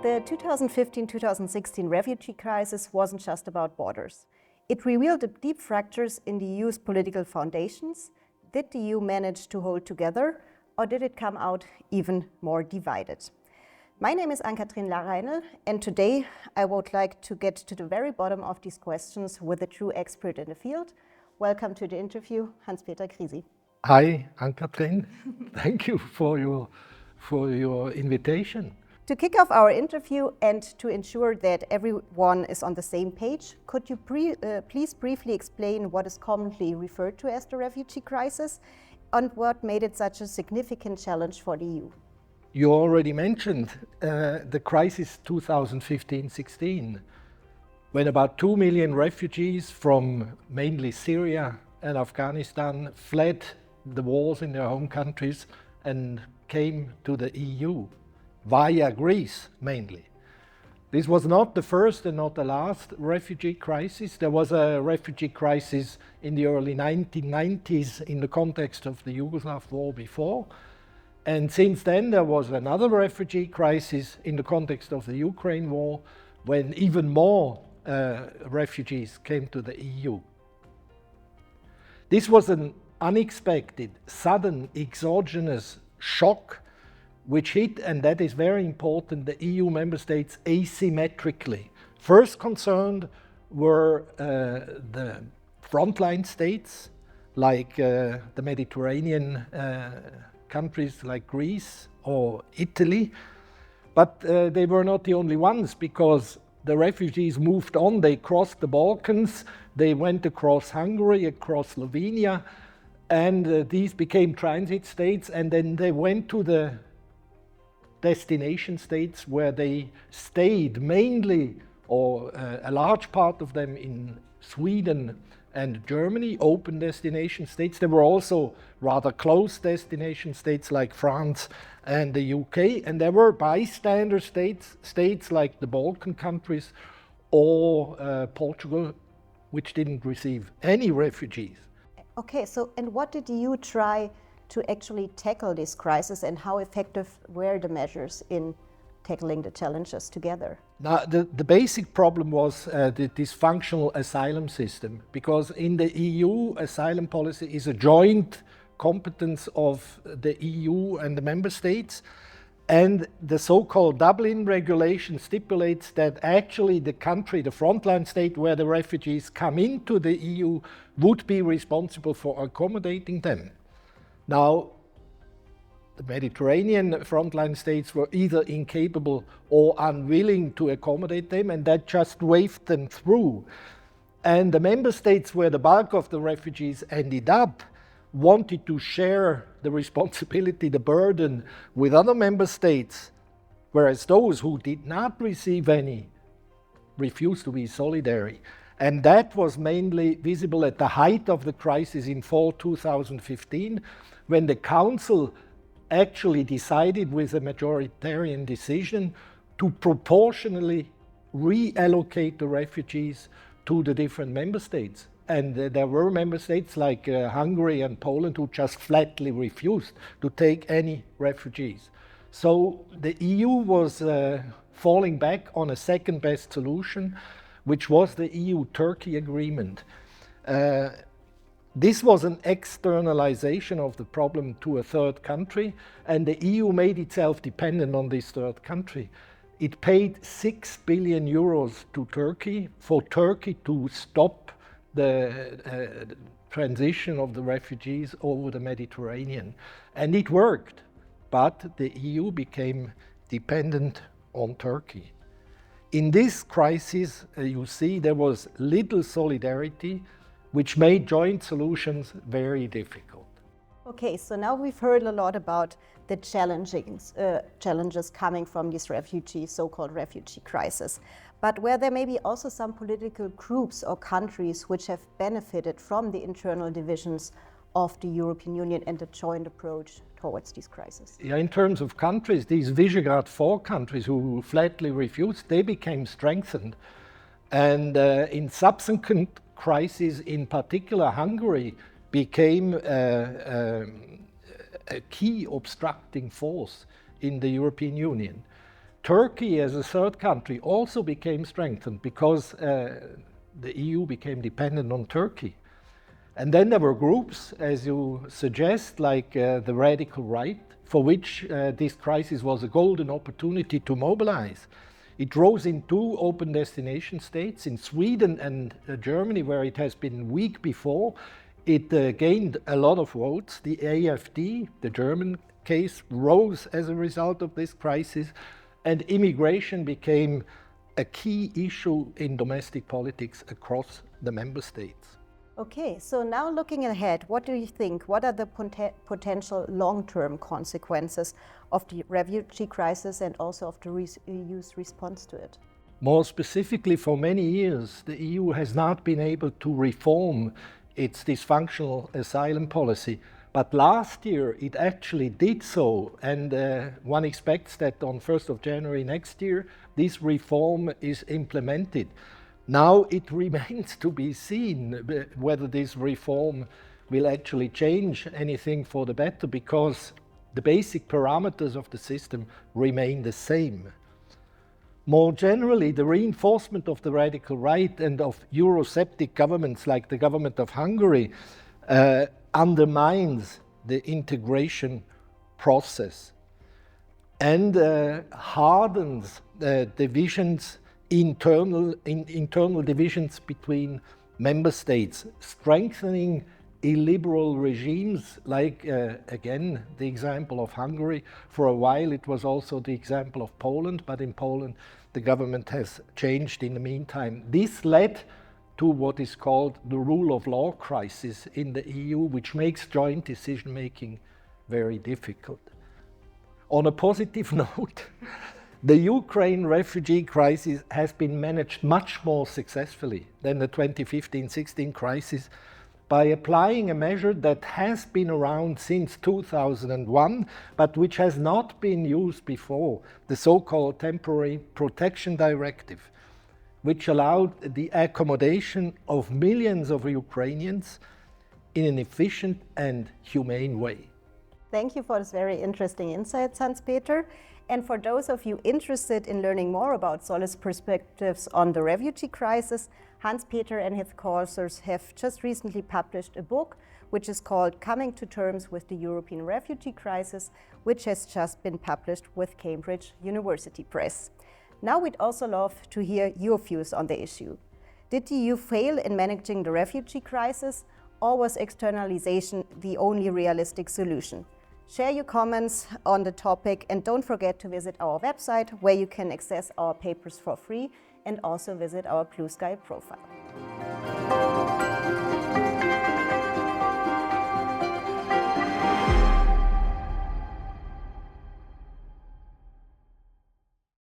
The 2015-2016 refugee crisis wasn't just about borders. It revealed the deep fractures in the EU's political foundations. Did the EU manage to hold together, or did it come out even more divided? My name is Ann-Kathrin Reinl, and today I would like to get to the very bottom of these questions with a true expert in the field. Welcome to the interview, Hanspeter Kriesi. Hi, Ann-Kathrin. Thank you for your invitation. To kick off our interview and to ensure that everyone is on the same page, could you please briefly explain what is commonly referred to as the refugee crisis and what made it such a significant challenge for the EU? You already mentioned the crisis 2015-16, when about 2 million refugees from mainly Syria and Afghanistan fled the wars in their home countries and came to the EU. Via Greece, mainly. This was not the first and not the last refugee crisis. There was a refugee crisis in the early 1990s in the context of the Yugoslav war before. And since then there was another refugee crisis in the context of the Ukraine war, when even more refugees came to the EU. This was an unexpected, sudden, exogenous shock which hit, and that is very important, the EU member states asymmetrically. First concerned were the frontline states, like the Mediterranean countries like Greece or Italy. But they were not the only ones, because the refugees moved on, they crossed the Balkans, they went across Hungary, across Slovenia, and these became transit states, and then they went to the destination states where they stayed mainly, or a large part of them, in Sweden and Germany, open destination states. There were also rather close destination states like France and the UK, and there were bystander states like the Balkan countries or Portugal, which didn't receive any refugees. Okay, so and what did you try to actually tackle this crisis, and how effective were the measures in tackling the challenges together? Now, the basic problem was the dysfunctional asylum system, because in the EU, asylum policy is a joint competence of the EU and the member states, and the so-called Dublin regulation stipulates that actually the country, the frontline state where the refugees come into the EU, would be responsible for accommodating them. Now, the Mediterranean frontline states were either incapable or unwilling to accommodate them, and that just waved them through. And the member states where the bulk of the refugees ended up wanted to share the responsibility, the burden, with other member states, whereas those who did not receive any refused to be solidary. And that was mainly visible at the height of the crisis in fall 2015, when the Council actually decided with a majoritarian decision to proportionally reallocate the refugees to the different member states. And there were member states like Hungary and Poland who just flatly refused to take any refugees. So the EU was falling back on a second best solution, which was the EU-Turkey agreement. This was an externalization of the problem to a third country, and the EU made itself dependent on this third country. It paid 6 billion euros to Turkey for Turkey to stop the transition of the refugees over the Mediterranean. And it worked, but the EU became dependent on Turkey. In this crisis, you see, there was little solidarity, which made joint solutions very difficult. Okay, so now we've heard a lot about the challenges coming from this so-called refugee crisis. But were there maybe also some political groups or countries which have benefited from the internal divisions of the European Union and the joint approach towards this crisis? Yeah, in terms of countries, these Visegrad 4 countries who flatly refused, they became strengthened. And in subsequent crises, in particular Hungary, became a key obstructing force in the European Union. Turkey as a third country also became strengthened because the EU became dependent on Turkey. And then there were groups, as you suggest, like the radical right, for which this crisis was a golden opportunity to mobilize. It rose in two open destination states, in Sweden and Germany, where it has been weak before. It gained a lot of votes. The AfD, the German case, rose as a result of this crisis, and immigration became a key issue in domestic politics across the member states. Okay, so now looking ahead, what do you think? What are the potential long-term consequences of the refugee crisis and also of the EU's response to it? More specifically, for many years, the EU has not been able to reform its dysfunctional asylum policy. But last year, it actually did so, and one expects that on 1st of January next year, this reform is implemented. Now it remains to be seen whether this reform will actually change anything for the better, because the basic parameters of the system remain the same. More generally, the reinforcement of the radical right and of Eurosceptic governments like the government of Hungary undermines the integration process and hardens divisions, internal divisions between member states, strengthening illiberal regimes like, again, the example of Hungary. For a while it was also the example of Poland, but in Poland the government has changed in the meantime. This led to what is called the rule of law crisis in the EU, which makes joint decision-making very difficult. On a positive note, the Ukraine refugee crisis has been managed much more successfully than the 2015-16 crisis by applying a measure that has been around since 2001, but which has not been used before, the so-called Temporary Protection Directive, which allowed the accommodation of millions of Ukrainians in an efficient and humane way. Thank you for this very interesting insights, Hanspeter. And for those of you interested in learning more about Solid's perspectives on the refugee crisis, Hanspeter and his co-authors have just recently published a book which is called Coming to Terms with the European Refugee Crisis, which has just been published with Cambridge University Press. Now we'd also love to hear your views on the issue. Did the EU fail in managing the refugee crisis, or was externalization the only realistic solution? Share your comments on the topic and don't forget to visit our website where you can access our papers for free and also visit our Blue Sky profile.